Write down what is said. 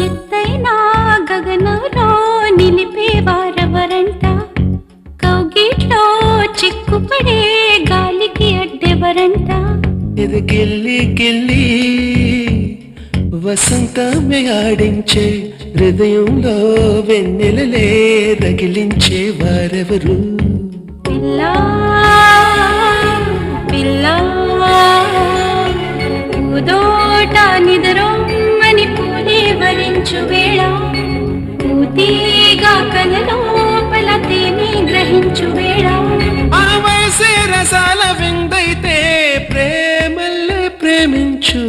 ఎత్తైనా గగనంలో నిలిపేవారెవరంట, కౌగిట్లో చిక్కుపడే గాలికి అడ్డెవరంట. ఇది గిల్లి గిల్లి వసంతమే ఆడించే, హృదయంలో వెన్నెలలే రగిలించే వారెవరు? పిల్లా పిల్లా పూదోట నిద్రొమ్మని పూలే వరించు వేళ, పూతీగా కలలోపల తేని గ్రహించు వేళ. వయసే రసాల విందైతే ప్రేమల్లే ప్రేమించు.